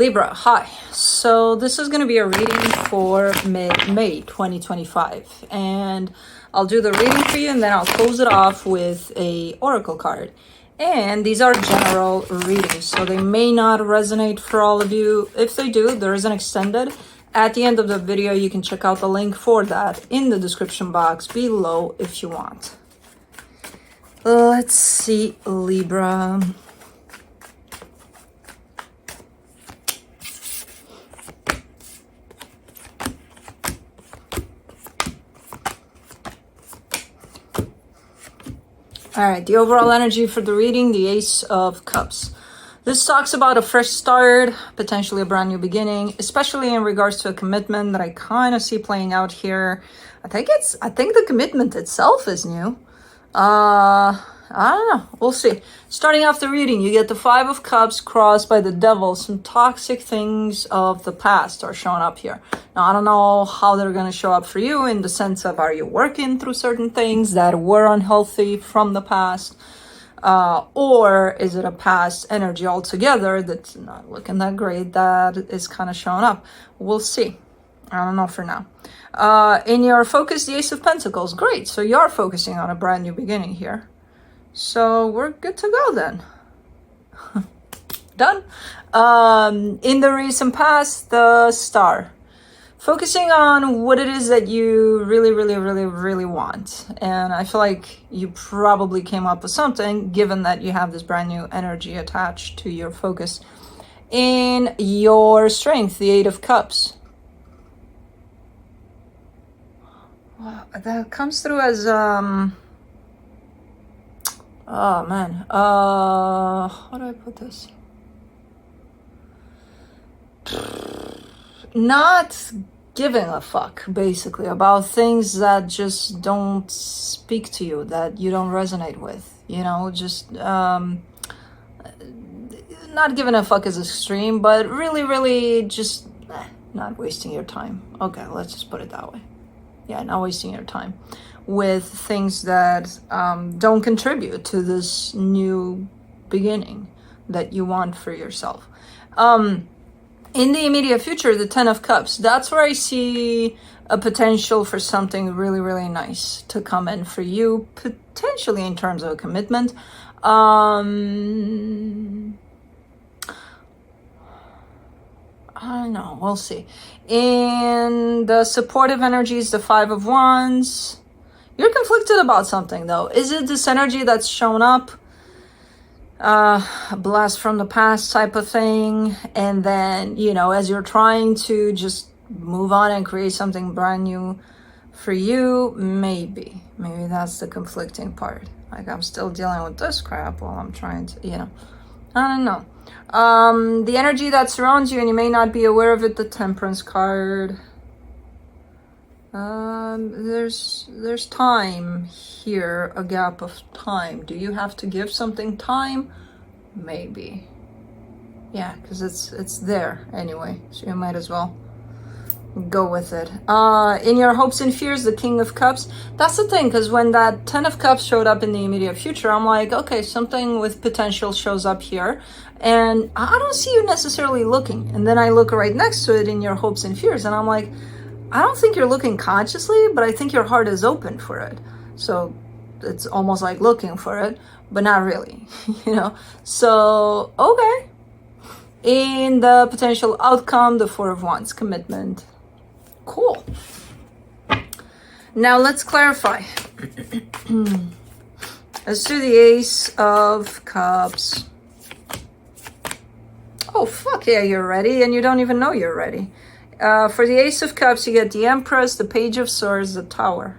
Libra, hi. So this is going to be a reading for mid-May 2025. And I'll do the reading for you and then I'll close it off with a oracle card. And these are general readings, so they may not resonate for all of you. If they do, there is an extended. At the end of the video, you can check out the link for that in the description box below if you want. Let's see, Libra. All right, the overall energy for the reading, the Ace of Cups. This talks about a fresh start, potentially a brand new beginning, especially in regards to a commitment that I kind of see playing out here. I think the commitment itself is new. I don't know. We'll see. Starting off the reading, you get the Five of Cups crossed by the Devil. Some toxic things of the past are showing up here. Now, I don't know how they're going to show up for you in the sense of, are you working through certain things that were unhealthy from the past? Or is it a past energy altogether that's not looking that great that is kind of showing up? We'll see. I don't know for now. In your focus, the Ace of Pentacles. Great. So you're focusing on a brand new beginning here. So we're good to go then. Done. In the recent past, the Star. Focusing on what it is that you really want. And I feel like you probably came up with something, given that you have this brand new energy attached to your focus. In your strength, the Eight of Cups. That comes through as, oh man, how do I put this? Not giving a fuck, basically, about things that just don't speak to you, that you don't resonate with, you know, just, not giving a fuck is extreme, but really just not wasting your time. Okay, let's just put it that way. Yeah, not wasting your time with things that don't contribute to this new beginning that you want for yourself. In the immediate future, the Ten of Cups, that's where I see a potential for something really nice to come in for you, potentially in terms of a commitment. I don't know, we'll see. In the supportive energies, the Five of Wands. You're conflicted about something, though. Is it this energy that's shown up? A blast from the past type of thing. And then, you know, as you're trying to just move on and create something brand new for you, maybe that's the conflicting part. Like, I'm still dealing with this crap while I'm trying to, you know, I don't know. The energy that surrounds you, and you may not be aware of it, the Temperance card. There's time here, a gap of time. Do you have to give something time? Maybe. Yeah, because it's there anyway, so you might as well go with it. In your hopes and fears, the King of Cups. That's the thing, because when that Ten of Cups showed up in the immediate future, I'm like, okay, something with potential shows up here, and I don't see you necessarily looking. And then I look right next to it in your hopes and fears, and I'm like, I don't think you're looking consciously, but I think your heart is open for it. So it's almost like looking for it, but not really, you know? So, okay. In the potential outcome, the Four of Wands, commitment. Cool. Now let's clarify. Let's do the Ace of Cups. Oh, fuck yeah, you're ready, and you don't even know you're ready. For the Ace of Cups, you get the Empress, the Page of Swords, the Tower.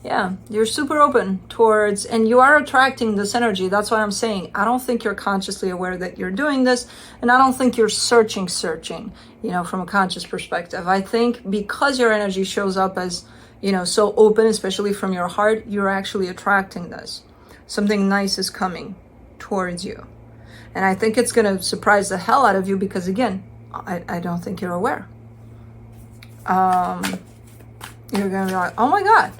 Yeah, you're super open towards, and you are attracting this energy. That's what I'm saying. I don't think you're consciously aware that you're doing this, and I don't think you're searching, you know, from a conscious perspective. I think because your energy shows up as, you know, so open, especially from your heart, you're actually attracting this. Something nice is coming towards you. And I think it's going to surprise the hell out of you because, again, I don't think you're aware. You're gonna be like, oh my god,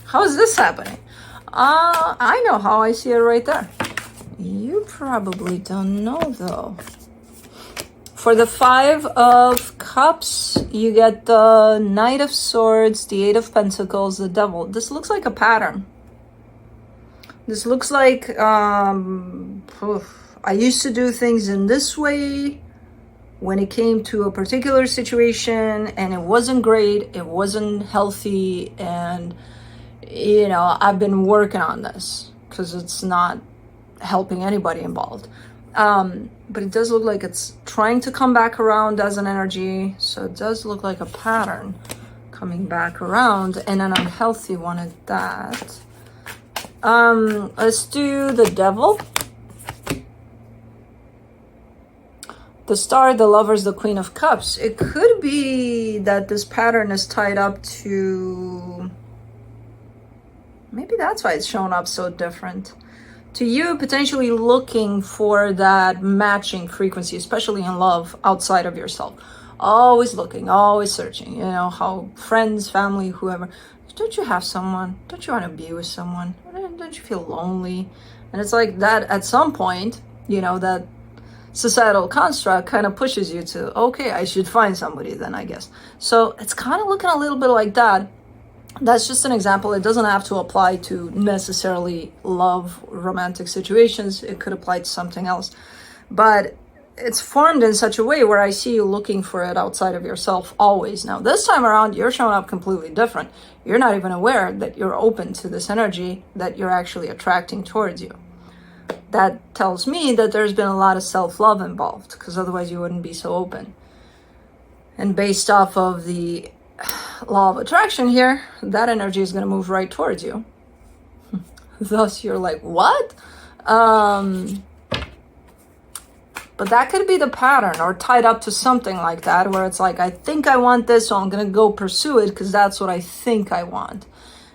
how is this happening? I know how I see it right there. You probably don't know though. For the Five of Cups, you get the Knight of Swords, the Eight of Pentacles, the Devil. This looks like a pattern. This looks like I used to do things in this way when it came to a particular situation, and it wasn't great, it wasn't healthy, and you know, I've been working on this because it's not helping anybody involved. But it does look like it's trying to come back around as an energy. So it does look like a pattern coming back around, and an unhealthy one at that. Let's do the Devil. The Star, the Lovers, the Queen of Cups. It could be that this pattern is tied up to... Maybe that's why it's showing up so different. To you, potentially looking for that matching frequency, especially in love, outside of yourself. Always looking, always searching. You know, how friends, family, whoever. Don't you have someone? Don't you want to be with someone? Don't you feel lonely? And it's like that at some point, you know, that societal construct kind of pushes you to, okay, I should find somebody then, I guess. So it's kind of looking a little bit like that. That's just an example. It doesn't have to apply to necessarily love, romantic situations. It could apply to something else. But it's formed in such a way where I see you looking for it outside of yourself always. Now, this time around, you're showing up completely different. You're not even aware that you're open to this energy that you're actually attracting towards you. That tells me that there's been a lot of self-love involved, because otherwise you wouldn't be so open. And based off of the law of attraction here, that energy is going to move right towards you. Thus, you're like, what? But that could be the pattern, or tied up to something like that, where it's like, I think I want this, so I'm going to go pursue it because that's what I think I want.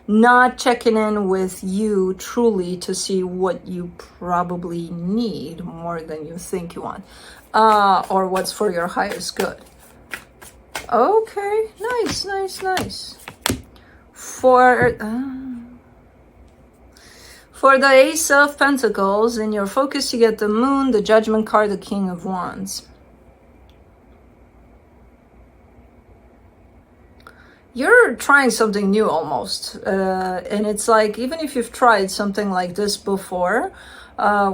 Not checking in with you truly to see what you probably need more than you think you want, or what's for your highest good. Okay, nice. For the Ace of Pentacles, in your focus, you get the Moon, the Judgment card, the King of Wands. You're trying something new almost. And it's like, even if you've tried something like this before,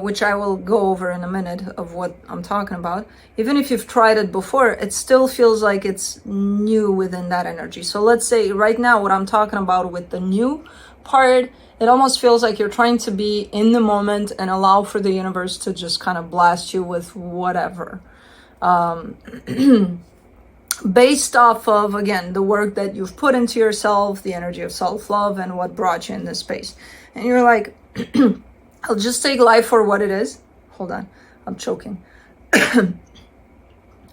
which I will go over in a minute of what I'm talking about. Even if you've tried it before, it still feels like it's new within that energy. So let's say right now, what I'm talking about with the new part, it almost feels like you're trying to be in the moment and allow for the universe to just kind of blast you with whatever. Based off of, again, the work that you've put into yourself, the energy of self-love, and what brought you in this space. And you're like, I'll just take life for what it is. Hold on, I'm choking.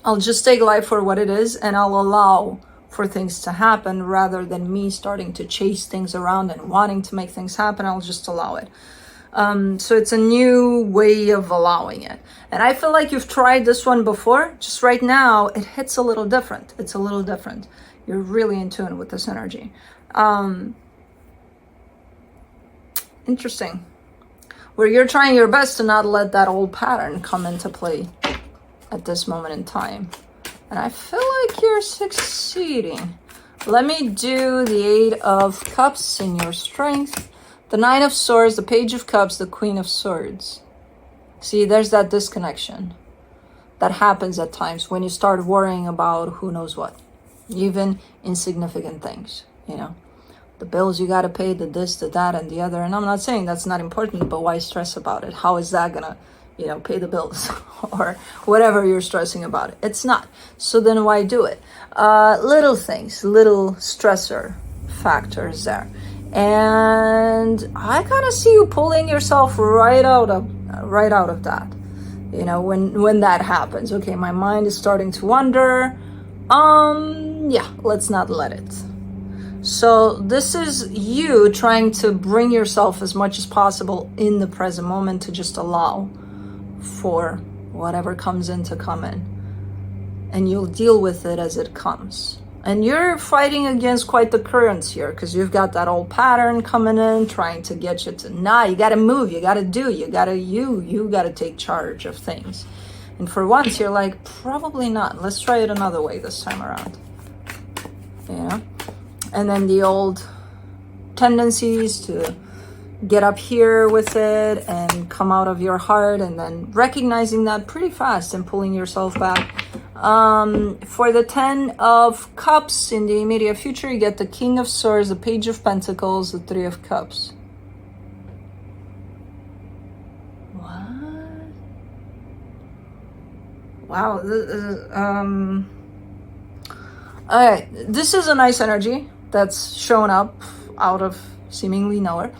I'll just take life for what it is, and I'll allow for things to happen rather than me starting to chase things around and wanting to make things happen. I'll just allow it. So it's a new way of allowing it. And I feel like you've tried this one before. Just right now, it hits a little different. It's a little different. You're really in tune with this energy. Interesting. Where you're trying your best to not let that old pattern come into play at this moment in time. And I feel like you're succeeding. Let me do the Eight of Cups in your strength. The Nine of Swords, the Page of Cups, the Queen of Swords. See, there's that disconnection that happens at times when you start worrying about who knows what. Even insignificant things, you know. The bills you got to pay, the this, the that, and the other. And I'm not saying that's not important, but why stress about it? How is that going to, you know, pay the bills or whatever you're stressing about it? It's not. So then why do it? Little things, little stressor factors there. And I kind of see you pulling yourself right out of that. You know, when that happens. Okay, my mind is starting to wander. Yeah, let's not let it. So this is you trying to bring yourself as much as possible in the present moment to just allow for whatever comes in to come in. And you'll deal with it as it comes. And you're fighting against quite the currents here, because you've got that old pattern coming in, trying to get you to, you got to move, you got to do, you got to take charge of things. And for once, you're like, probably not. Let's try it another way this time around. Yeah. And then the old tendencies to get up here with it and come out of your heart, and then recognizing that pretty fast and pulling yourself back. For the 10 of Cups in the immediate future, you get the King of Swords, the Page of Pentacles, the 3 of Cups. What? Wow. Alright, this is a nice energy that's shown up out of seemingly nowhere.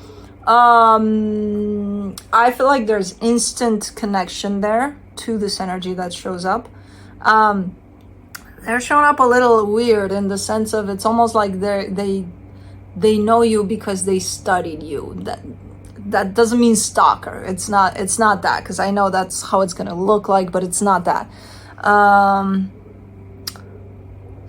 I feel like there's instant connection there to this energy that shows up. They're showing up a little weird in the sense of it's almost like they know you because they studied you. That doesn't mean stalker. It's not that, because I know that's how it's gonna look like, but it's not that.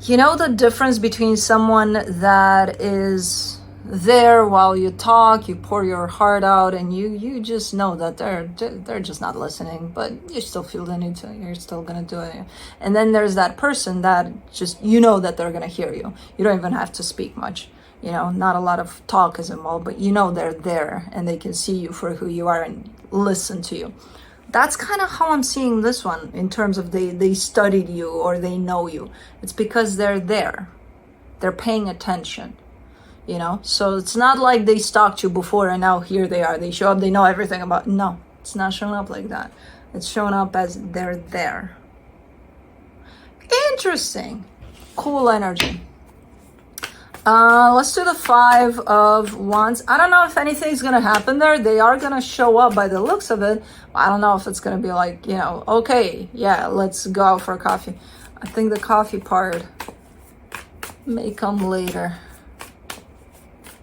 You know the difference between someone that is there while you talk, you pour your heart out, and you just know that they're just not listening, but you still feel the need to, you're still gonna do it. And then there's that person that just, you know that they're gonna hear you. You don't even have to speak much. You know, not a lot of talk is involved, but you know they're there and they can see you for who you are and listen to you. That's kind of how I'm seeing this one in terms of they studied you or they know you. It's because they're there. They're paying attention, you know? So it's not like they stalked you before and now here they are. They show up, they know everything about... No, it's not showing up like that. It's showing up as they're there. Interesting. Cool energy. Let's do the 5 of Wands. I don't know if anything's gonna happen there. They are gonna show up by the looks of it. I don't know if it's gonna be like, you know, okay, yeah, let's go out for a coffee. I think the coffee part may come later.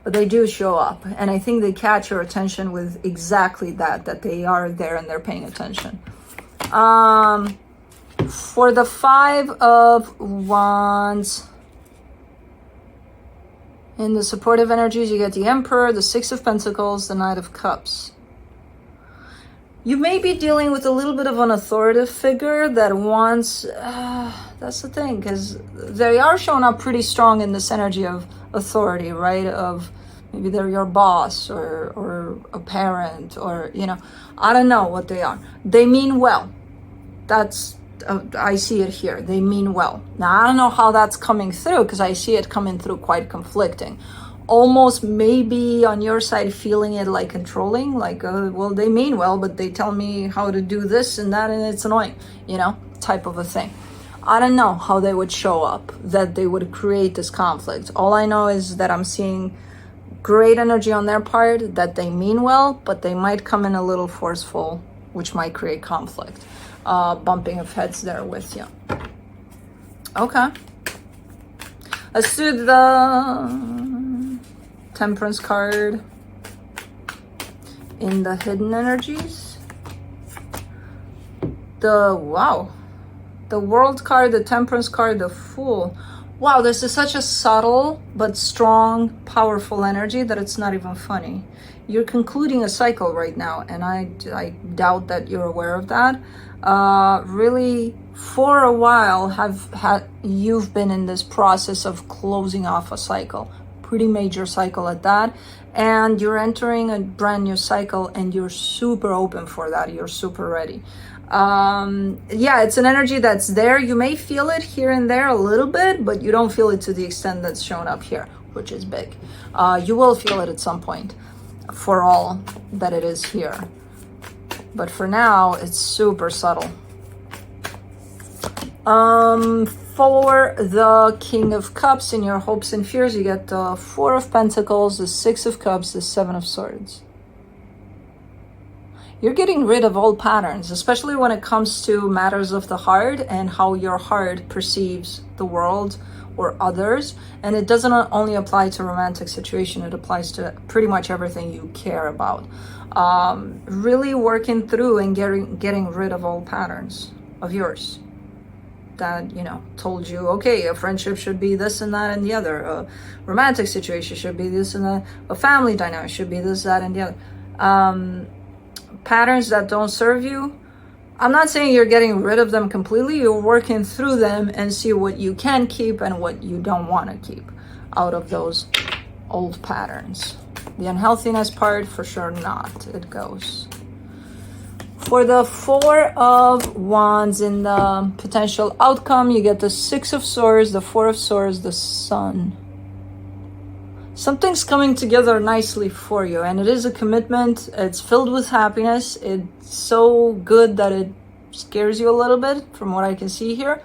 But they do show up. And I think they catch your attention with exactly that they are there and they're paying attention. For the 5 of Wands, in the supportive energies, you get the Emperor, the 6 of Pentacles, the Knight of Cups. You may be dealing with a little bit of an authoritative figure that wants... that's the thing, because they are showing up pretty strong in this energy of authority, right? Of maybe they're your boss or a parent or, you know, I don't know what they are. They mean well. That's... I see it here. They mean well. Now, I don't know how that's coming through because I see it coming through quite conflicting. Almost maybe on your side feeling it like controlling, like, well, they mean well, but they tell me how to do this and that, and it's annoying, you know, type of a thing. I don't know how they would show up, that they would create this conflict. All I know is that I'm seeing great energy on their part, that they mean well, but they might come in a little forceful, which might create conflict. Bumping of heads there with you. Okay. Let's do the Temperance card in the hidden energies. The World card, the Temperance card, the Fool. Wow, this is such a subtle but strong, powerful energy that it's not even funny. You're concluding a cycle right now, and I doubt that you're aware of that. Really, for a while, you've been in this process of closing off a cycle, pretty major cycle at that, and you're entering a brand new cycle, and you're super open for that. You're super ready. Yeah, it's an energy that's there. You may feel it here and there a little bit, but you don't feel it to the extent that's shown up here, which is big. You will feel it at some point, for all that it is here. But for now, it's super subtle. For the King of Cups, in your hopes and fears, you get the 4 of Pentacles, the 6 of Cups, the 7 of Swords. You're getting rid of all patterns, especially when it comes to matters of the heart and how your heart perceives the world or others. And it doesn't only apply to romantic situation, it applies to pretty much everything you care about. Really working through and getting rid of all patterns of yours that, you know, told you, okay, a friendship should be this and that and the other, a romantic situation should be this and that, a family dynamic should be this, that, and the other. Patterns that don't serve you, I'm not saying you're getting rid of them completely. You're working through them and see what you can keep and what you don't want to keep out of those old patterns. The unhealthiness part, for sure not. It goes. For the Four of Wands in the potential outcome, you get the Six of Swords, the Four of Swords, the Sun. Something's coming together nicely for you, and it is a commitment. It's filled with happiness. It's so good that it scares you a little bit from what I can see here.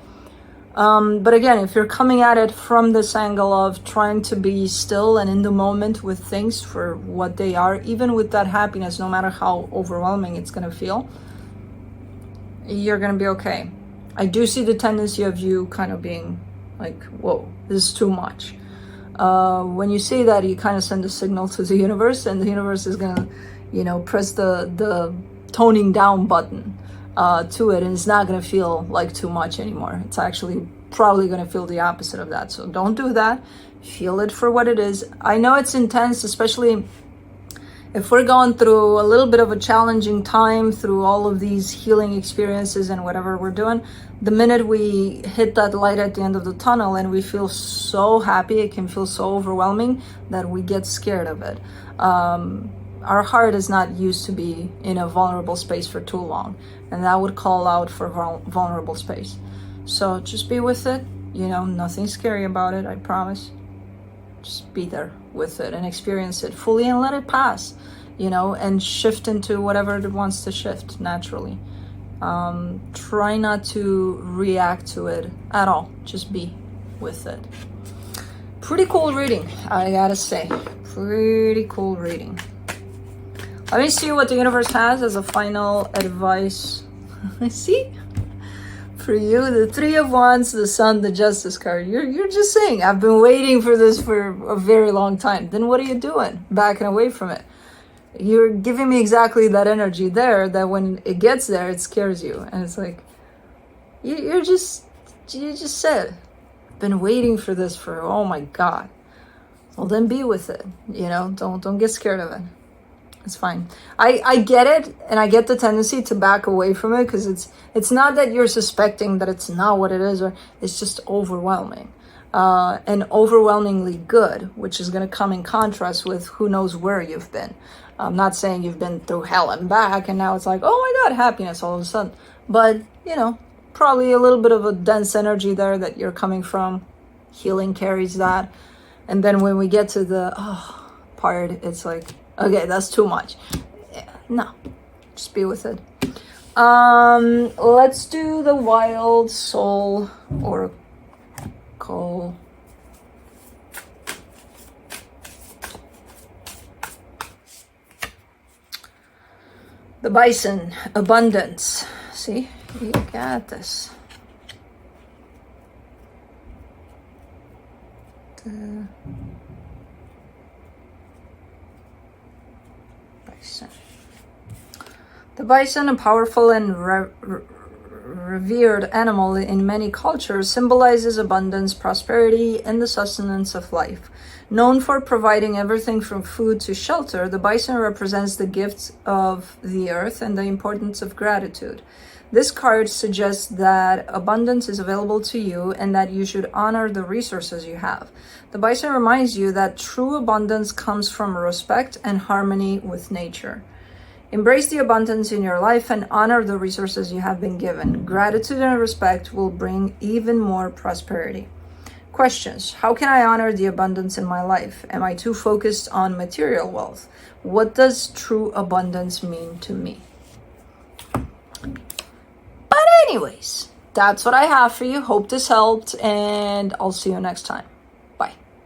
But again, if you're coming at it from this angle of trying to be still and in the moment with things for what they are, even with that happiness, no matter how overwhelming it's going to feel, you're going to be okay. I do see the tendency of you kind of being like, whoa, this is too much. When you say that, you kind of send a signal to the universe, and the universe is going to, press the toning down button to it, and it's not going to feel like too much anymore. It's actually probably going to feel the opposite of that. So don't do that. Feel it for what it is. I know it's intense, especially if we're going through a little bit of a challenging time through all of these healing experiences and whatever we're doing. The minute we hit that light at the end of the tunnel and we feel so happy, it can feel so overwhelming that we get scared of it. Our heart is not used to be in a vulnerable space for too long, and that would call out for vulnerable space. So just be with it. Nothing scary about it, I promise. Just be there with it and experience it fully and let it pass, and shift into whatever it wants to shift naturally. Try not to react to it at all. Just be with it. Pretty cool reading, I gotta say. Pretty cool reading. Let me see what the universe has as a final advice. See? For you, the Three of Wands, the Sun, the Justice card. You're just saying, I've been waiting for this for a very long time. Then what are you doing? Backing away from it. You're giving me exactly that energy there, that when it gets there, it scares you. And it's like, you just said, been waiting for this for, oh my God. Well, then be with it. Don't get scared of it. It's fine. I get it, and I get the tendency to back away from it, because it's not that you're suspecting that it's not what it is, or it's just overwhelming. And overwhelmingly good, which is going to come in contrast with who knows where you've been. I'm not saying you've been through hell and back, and now it's like, oh my God, happiness all of a sudden. But, probably a little bit of a dense energy there that you're coming from. Healing carries that. And then when we get to the part, it's like, okay, that's too much. Yeah, no, just be with it. Let's do the Wild Soul Oracle. The Bison, abundance. See, you got this. The Bison. The bison, a powerful and revered animal in many cultures, symbolizes abundance, prosperity, and the sustenance of life. Known for providing everything from food to shelter, the bison represents the gifts of the earth and the importance of gratitude. This card suggests that abundance is available to you and that you should honor the resources you have. The bison reminds you that true abundance comes from respect and harmony with nature. Embrace the abundance in your life and honor the resources you have been given. Gratitude and respect will bring even more prosperity. Questions. How can I honor the abundance in my life? Am I too focused on material wealth? What does true abundance mean to me? But anyways, that's what I have for you. Hope this helped, and I'll see you next time.